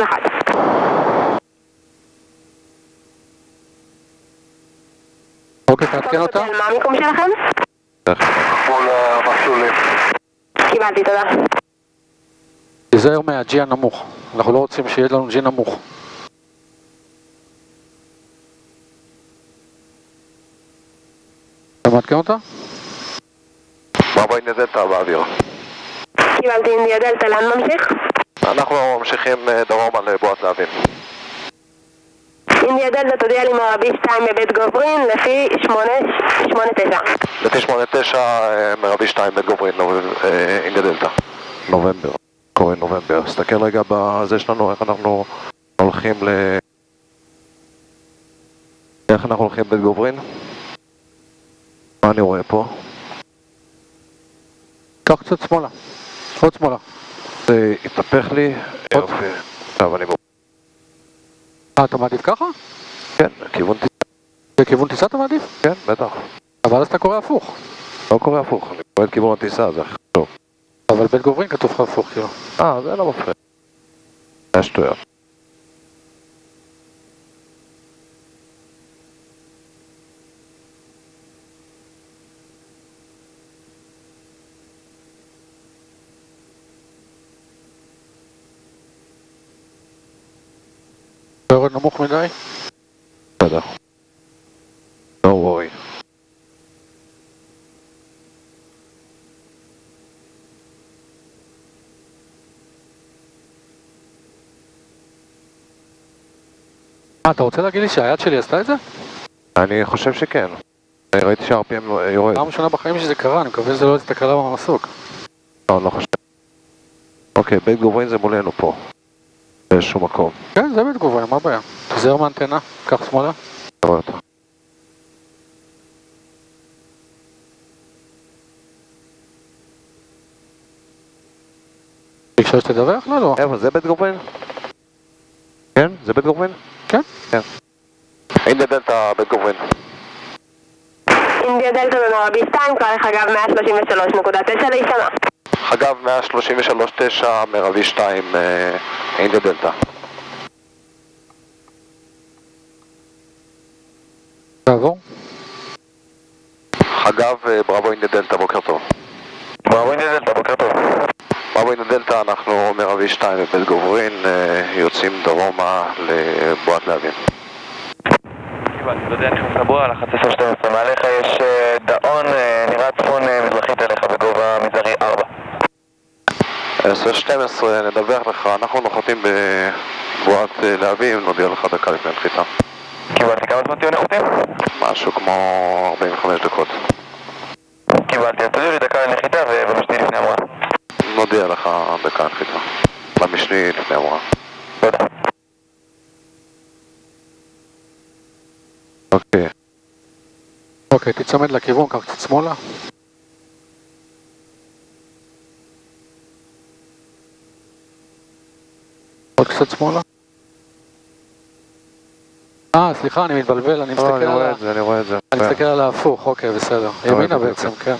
אחד. אוקיי, תעדכן אותה. מה המיקום שלכם? מול המסלולים. קיבלתי, תודה. תיזהר מה-G הנמוך, אנחנו לא רוצים שיהיה לנו G נמוך. אתה מעדכן אותה? ברבו אינדיה דלתא באוויר. קיבלתי אינדיה דלתא, לאן ממשיך? אנחנו ממשיכים דרומה לבועת להבים. אינדיה דלתא תודיע לי מרבי 2 בבית גוברין לפי 8-9. לפי 8-9 מרבי 2 בית גוברין, אינדיה דלתא. נובמבר, קוראים נובמבר. תסתכל רגע בזה שלנו, איך אנחנו הולכים איך אנחנו הולכים בית גוברין? מה אני רואה פה? קח קצת שמאלה, עוד שמאלה. זה התהפך לי. יופי. עכשיו אני אתה מעדיף ככה? כן, כיוון טיסה. בכיוון טיסה אתה מעדיף? כן, בטח. אבל אז אתה קורא הפוך. לא קורה הפוך, אני קורא את כיוון הטיסה, זה הכי טוב. אבל בית גוברין כתוב לך הפוך, כאילו. זה לא מפריע. זה שטויות. אתה יורד נמוך מדי? בסדר. No worry. אתה רוצה להגיד לי שהיד שלי עשתה את זה? אני חושב שכן. אני ראיתי שה-RPM יורד. פעם ראשונה בחיים שזה קרה, אני מקווה שזה לא הייתה תקלה במסוק. לא, אני לא חושב. אוקיי, בית גוברין זה מולנו פה. באיזשהו מקום. כן, זה בית גוברין, מה הבעיה? תזהר מהאנטנה, קח שמאלה. אתה רואה אותה. ביקשה שתדווח? לא, לא. איפה, זה בית גוברין? כן? זה בית גוברין? כן? כן. אינדיה דלתא בית גוברין. אינדיה דלתא במרבי 2, קרא לך אגב 133.9 להישמע. אגב, 133.9 מרבי 2 אינדיה דלתא. תעבור. אגב, ברבו אינדיה דלתא, בוקר טוב. ברבו אינדיה דלתא, בוקר טוב. ברבו אינדיה דלתא, אנחנו מרבי 2 בבית גוברין, יוצאים דרומה לבועת להבים. קיבלתי, לא יודע, נכנס לבועה, לחץ 10-12, מעליך יש דאון, נראה צפון מזרחית אליך בגובה מזערי 4. 10-12, נדווח לך, אנחנו נוחתים בבועת להבים, נודיע לך דקה לפני הנחיתה. קיבלתי, כמה זמן תהיו נחותים? משהו כמו 45 דקות. קיבלתי, אז תודיעו לי דקה לנחיתה ובמשני לפני המראה. נודיע לך דקה הנחיתה. במשני לפני המראה. תודה. אוקיי. אוקיי, תצמד לכיוון, קח קצת שמאלה. עוד קצת שמאלה. סליחה, אני מתבלבל, אני מסתכל אני על רואה את זה, אני רואה את זה. אני מסתכל על ההפוך, אוקיי, בסדר. ימינה בעצם, כן.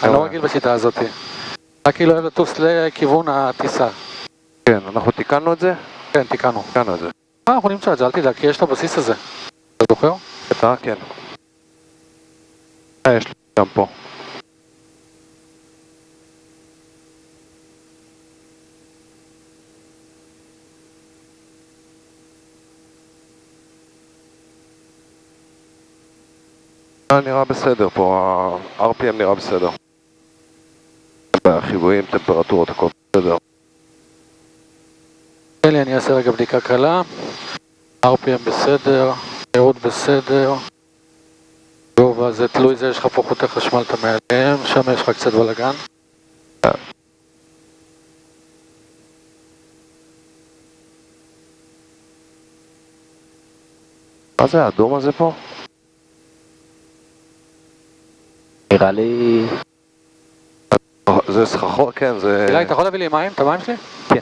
אני לא רגיל בשיטה הזאת. רק כאילו אוהב לטוס לכיוון הטיסה. כן, אנחנו תיקנו את זה? כן, תיקנו. תיקנו את זה. אנחנו נמצא את זה, אל תדאג, כי יש את הבסיס הזה. אתה זוכר? כן. יש לי גם פה. נראה בסדר פה, ה-RPM נראה בסדר. חיוויים, טמפרטורות, הכל בסדר. תן לי, אני אעשה רגע בדיקה קלה. RPM בסדר, מהירות בסדר. גובה זה תלוי זה, יש לך פה חוטי חשמל אתה מעליהם, שם יש לך קצת בלגן. מה זה האדום הזה פה? נראה לי... זה סחרחור, כן, זה... אילי, אתה יכול להביא לי מים? את המים שלי? כן.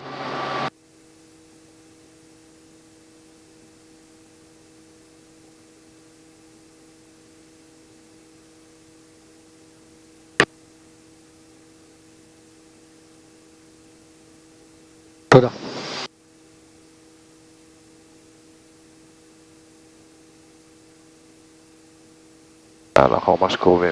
תודה. אנחנו ממש קרובים.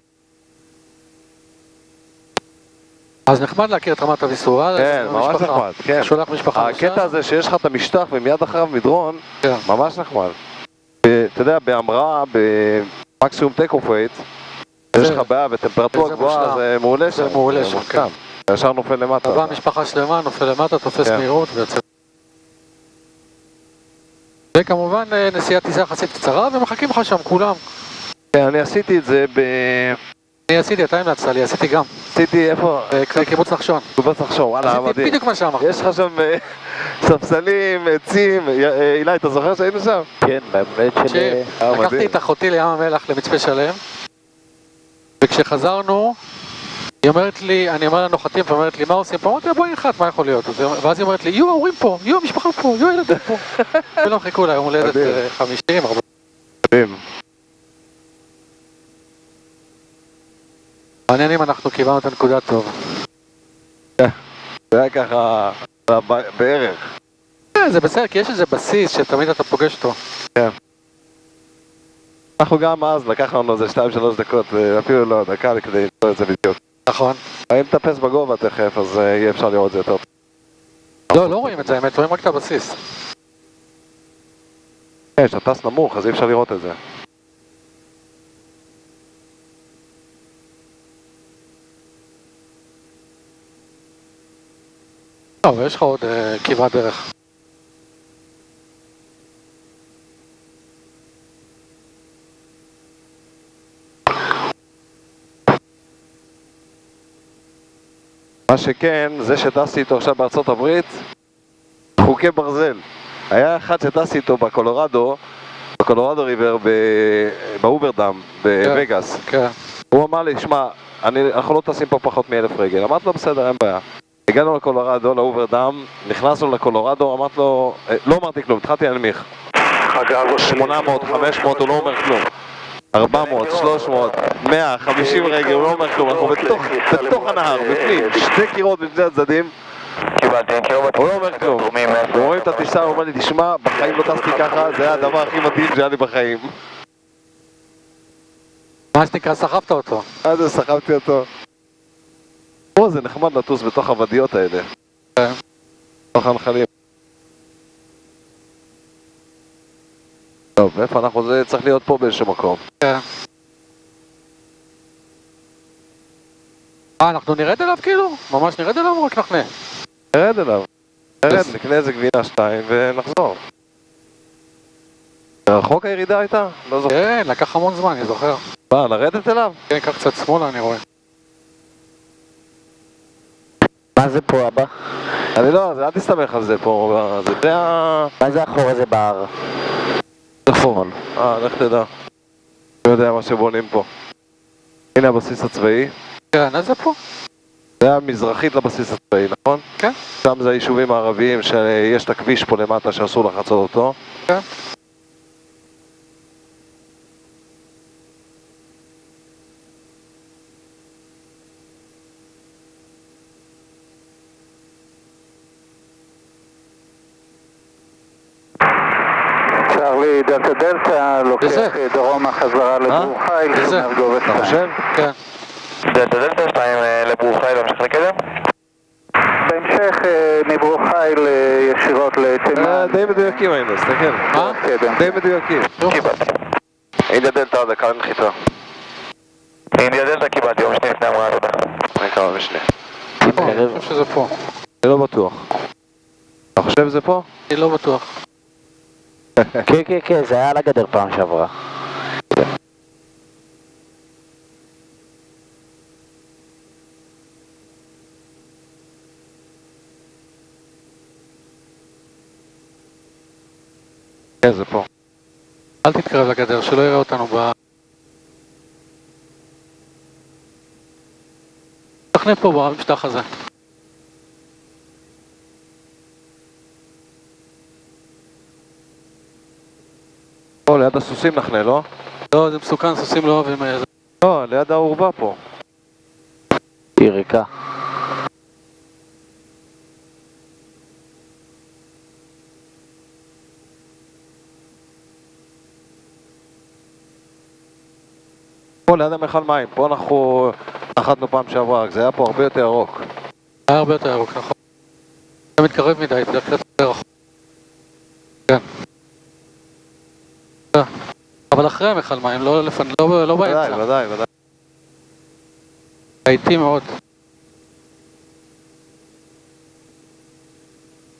אז נחמד להכיר את רמת אביסור. כן, ממש נחמד, כן. שולח משפחה. הקטע הזה שיש לך את המשטח ומיד אחריו מדרון, כן. ממש נחמד. אתה יודע, בהמראה, במקסימום טייק אוף ווייט, יש לך בעיה וטמפרטורה גבוהה, זה מעולה שם. זה מעולה שם, כן. ישר נופל למטה. הבאה משפחה שלמה, נופל למטה, תופס מהירות ויוצא. וכמובן נסיעת טיסה יחסית קצרה ומחכים לך שם כולם. כן, אני עשיתי את זה אני עשיתי, אתה המלצת לי, עשיתי גם. עשיתי איפה? קיבוץ נחשון. קיבוץ נחשון, וואלה, מדהים. עשיתי בדיוק מה שאמרת. יש לך שם ספסלים, עצים, אילי, אתה זוכר שהיינו שם? כן, באמת של... לקחתי את אחותי לים המלח למצפה שלם, וכשחזרנו, היא אומרת לי, אני אומר לה נוחתים, ואומרת לי, מה עושים פה? אמרתי לה, בואי נחת, מה יכול להיות? ואז היא אומרת לי, יהיו ההורים פה, יהיו המשפחה פה, יהיו הילדים פה. כולם חיכו לה, יום הולדת 50, 40. מדהים. מעניין אם אנחנו קיבלנו את הנקודה טוב. זה היה ככה בערך. זה בסדר, כי יש איזה בסיס שתמיד אתה פוגש אותו. כן. אנחנו גם אז לקחנו לנו איזה 2-3 דקות, אפילו לא דקה כדי למצוא את זה בדיוק. נכון. אם תטפס בגובה תכף, אז יהיה אפשר לראות את זה יותר טוב. לא רואים את זה, האמת, רואים רק את הבסיס. כן, שאתה טס נמוך, אז אי אפשר לראות את זה. טוב, יש לך עוד כברת דרך. מה שכן, זה שטסתי איתו עכשיו בארצות הברית, חוקי ברזל. היה אחד שטסתי איתו בקולורדו ריבר, באוברדם, בווגאס. כן. הוא אמר לי, שמע, אנחנו לא טסים פה פחות מ1,000 רגל. אמרתי לו, בסדר, אין בעיה. הגענו לקולורדו, לאוברדם, נכנסנו לקולורדו, אמרתי לו, לא אמרתי כלום, התחלתי להנמיך. 800, 500, הוא לא אומר כלום. 400, 300, 100, 50 רגל, הוא לא אומר כלום, אנחנו בתוך הנהר, בפנים, שתי קירות בפני הצדדים. הוא לא אומר כלום. הוא רואים את הטיסה, הוא אומר לי, תשמע, בחיים לא טסתי ככה, זה היה הדבר הכי מדהים שהיה לי בחיים. מה שנקרא, סחבת אותו. אז סחבתי אותו. פה זה נחמד לטוס בתוך הוודיות האלה. כן. בתוך הנחלים. טוב, איפה אנחנו? זה צריך להיות פה באיזשהו מקום. כן. אנחנו נרד אליו כאילו? ממש נרד אליו או רק נחנה? נרד אליו. נרד, נקנה איזה גבינה 2 ונחזור. רחוק הירידה הייתה? לא זוכר. כן, לקח המון זמן, אני זוכר. מה, לרדת אליו? כן, קח קצת שמאלה, אני רואה. מה זה פה, אבא? אני לא, אל תסתמך על זה פה. זה מה זה החור הזה בהר? נכון. לך תדע. לא יודע מה שבונים פה. הנה הבסיס הצבאי. כן, אז זה פה. זה היה מזרחית לבסיס הצבאי, נכון? כן. שם זה היישובים הערביים שיש את הכביש פה למטה שאסור לחצות אותו. כן. צ'רלי דלתה דלתה, לוקח דרומה חזרה לבור חיל, שומר גובה 2. אתה חושב? כן. דלתה דלתה 2 לבור חיל, המשך לקדם? בהמשך מבור חיל ישירות לתימן. די מדויקים היינו, תסתכל. מה? די מדויקים. קיבלתי. אינדיה דלתה, דקה לנחיתה. אינדיה דלתה קיבלתי, יום שני לפני המראה, תודה. אני כמה משנה. אני חושב שזה פה. אני לא בטוח. אתה חושב שזה פה? אני לא בטוח. כן, כן, כן, זה היה על הגדר פעם שעברה. כן, זה פה. אל תתקרב לגדר, שלא יראה אותנו ב... תכנה פה במשטח הזה. פה, ליד הסוסים נחנה, לא? לא, זה מסוכן, סוסים לא אוהבים... לא, ליד האורבה פה. היא ריקה. פה ליד המכל מים, פה אנחנו נחתנו פעם שעברה, רק זה היה פה הרבה יותר ירוק. היה הרבה יותר ירוק, נכון. זה מתקרב מדי, זה קצת יותר רחוק. כן. אבל אחרי המכל מים, לא באמצע. ודאי. הייתי מאוד.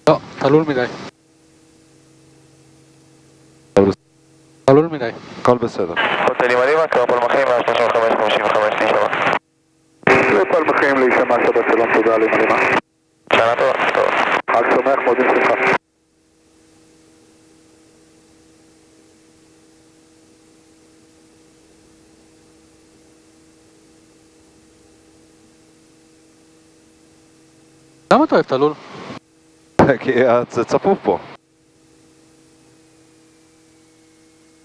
לא, תלול מדי. תלול מדי. הכל בסדר. הוטל ימדימה, קרא פלמחים, 135-55 להישמע. פלמחים להישמע, שבת שלום, תודה לימדימה. שנה טובה, טוב. חג שמח, מאוד בשמחה. למה אתה אוהב תלול? כי זה צפוף פה.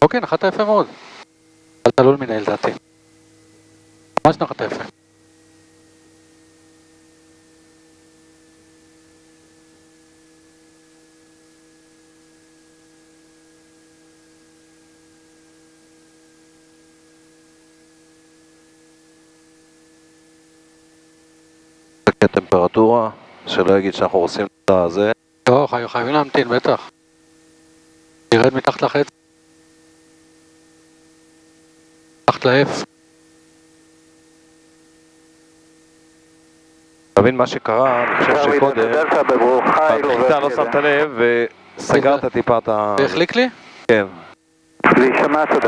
אוקיי, נחת יפה מאוד. אל תלול מדי לדעתי. ממש נחת יפה. הטמפרטורה, שלא יגיד שאנחנו עושים את זה. לא, חייבים להמתין, בטח. ירד מתחת לחץ. מתחת לאף. תבין מה שקרה, אני חושב שקודם, בנחיתה לא שמת לב וסגרת טיפה את ה... והחליק לי? כן. להישמע, תודה.